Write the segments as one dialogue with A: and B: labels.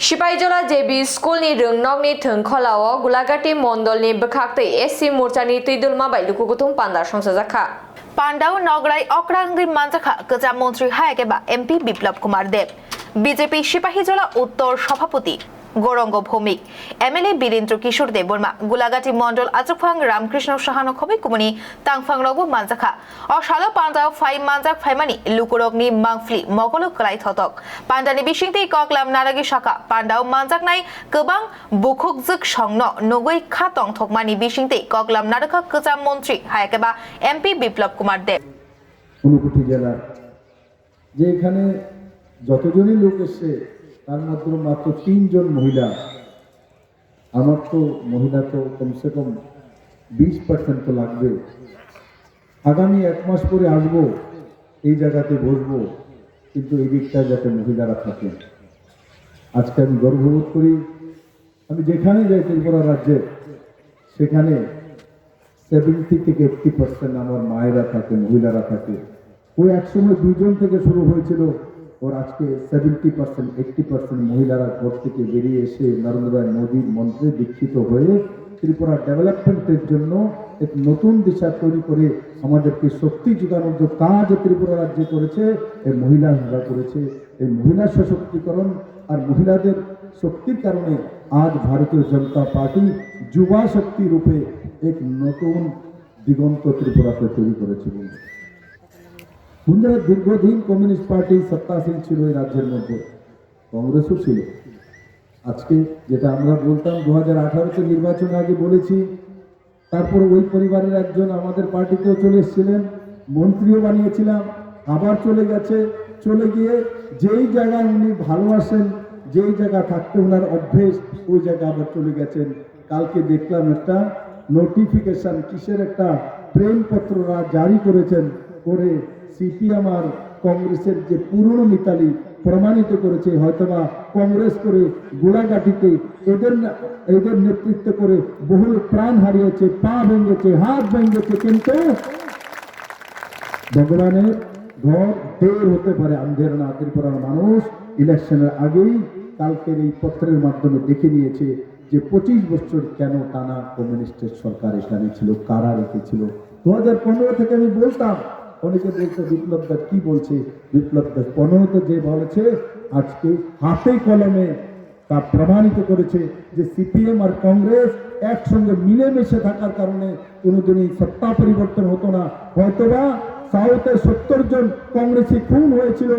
A: सिपाहीजला जेबी स्कुलनि रोंनकनि थोंखलाव गुलाघाटी मण्डलनि बोखाक्तै एससी मोर्चानि तैदुलमा बायलुकुगुथुम पान्दा संसाजाखा पांडाव नगराई अक्रांग्री मानजाखा गोजाम मन्त्री हायाकेबा एमपी बिप्लव कुमार देव बीजेपी सिपाहीजला उत्तर सभापति गौरंग भौमिक एमएलए बीरेन्द्र किशोर देवबर्मा गुलाघाटी मंडल आजुफां रामकृष्ण साहानो खबि कुमनि तांफांरावबो मानजाखा अशालो पांडाव फाइ मानजाक फाइमानि लुकुरगनि मांफ्लि मगलो कलाइ थतक पांडानि बिसिंति कक्लाम नारागि शाखा पांडाव मानजाकनाय गोबां बुखुकजोक संनो नगै खातंग थकमानि बिसिंति कक्लाम नारखा गोजाम मन्त्री हायाकेबा एमपी बिप्लव कुमार देव
B: ঊনকোটি জেলার যে এখানে যতজনই লোক এসে তার মধ্যে মাত্র 3 জন মহিলা আমার তো মহিলা তো কমসে কম 20% তো লাগবে আগামী এক মাস পরে আসবো এই জায়গাতে বসবো কিন্তু এই দিকটা যাতে মহিলারা থাকে আজকে আমি গর্ববোধ করি আমি যেখানে যাই ত্রিপুরা রাজ্যে সেখানে 70 থেকে 80% আমার মায়েরা থাকে মহিলারা থাকে ওই একসময় 2 জন থেকে শুরু হয়েছিল और आज के 70% 80% মহিলারা ঘর থেকে বেরিয়ে এসে নরেন্দ্র ভাই মোদীর মন্ত্রে দীক্ষিত হয়ে ত্রিপুরা ডেভেলপমেন্টের জন্য এক নতুন দিশা তৈরি করে আমাদেরকে শক্তি যোগানোর যে কাজ ত্রিপুরা রাজ্যে করেছে এই মহিলারা করেছে এই মহিলা সশক্তিকরণ আর মহিলাদের শক্তির কারণে আজ ভারতীয় জনতা পার্টি যুবা শক্তি রূপে এক নতুন দিগন্ত ত্রিপুরাতে তৈরি করেছে বন্ধুরা দীর্ঘদিন কমিউনিস্ট পার্টি সত্তাসীন ছিল এই রাজ্যের মধ্যে কংগ্রেসও ছিল আজকে যেটা আমরা বলতাম 2018 নির্বাচন আগে বলেছি তারপর ওই পরিবারের একজন আমাদের পার্টিতেও চলে এসেছিলেন মন্ত্রীও বানিয়েছিলাম আবার চলে গেছে চলে গিয়ে যেই জায়গায় উনি ভালোবাসেন যেই জায়গা থাকতে ওনার অভ্যেস ওই জায়গা আবার চলে গেছেন কালকে দেখলাম একটা নোটিফিকেশন কিসের একটা প্রেমপত্ররা জারি করেছেন করে সিপিএম আর কংগ্রেসের যে পুরনো মিতালি প্রমাণিত করেছে হয়তোবা কংগ্রেস করে গোলাঘাটিতে এদের নেতৃত্ব করে বহু প্রাণ হারিয়েছে পা ভেঙেছে হাত ভেঙেছে কিন্তু ভগবানের ঘর ঢের হতে পারে আন্ধের না ত্রিপুরার মানুষ ইলেকশনের আগেই কালকের এই পত্রের মাধ্যমে দেখে নিয়েছে যে 25 বছর কেন টানা কমিউনিস্টের সরকার এখানে ছিল কারা রেখেছিল 2015 থেকে আমি বলতাম অনেকে বলছে বিপ্লব দাস কি বলছে বিপ্লব দাস 15তে যে বলেছে আজকে হাতে কলমে তা প্রমাণিত করেছে যে সিপিএম আর কংগ্রেস একসঙ্গে মিলেমিশে থাকার কারণে কোনোদিনই সত্তা পরিবর্তন হতো না হয়তোবা সাউথে 70 জন কংগ্রেসি খুন হয়েছিল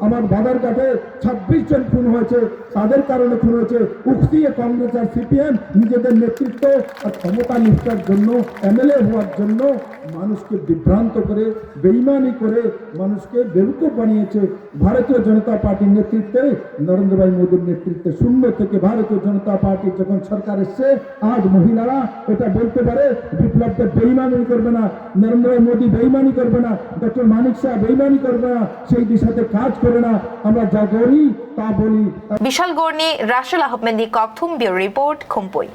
B: আমার বাদারঘাটে 26 জন খুন হয়েছে তাদের কারণে খুন হয়েছে উকসিয়ে কংগ্রেস আর সিপিএম নিজেদের নেতৃত্ব আর ক্ষমতা নিষ্ঠার জন্য এমএলএ হওয়ার জন্য মানুষকে বিভ্রান্ত করে বেঈমানি করে মানুষকে বেউকুফ বানিয়েছে ভারতীয় জনতা পার্টির নেতৃত্বে নরেন্দ্র ভাই মোদীর নেতৃত্বে শূন্য থেকে ভারতীয় জনতা পার্টি যখন সরকার এসছে আজ মহিলারা এটা বলতে পারে বিপ্লবদের বেঈমানি করবে না নরেন্দ্র ভাই মোদী বেঈমানি করবে না ডক্টর মানিক শাহ বেঈমানি করবে না সেই দিশাতে কাজ করে না আমরা যা করি তা বলি
A: বিশাল গড়নি রাসেল আহমেদি ককথুম ব্যুরো রিপোর্ট খুমপুই।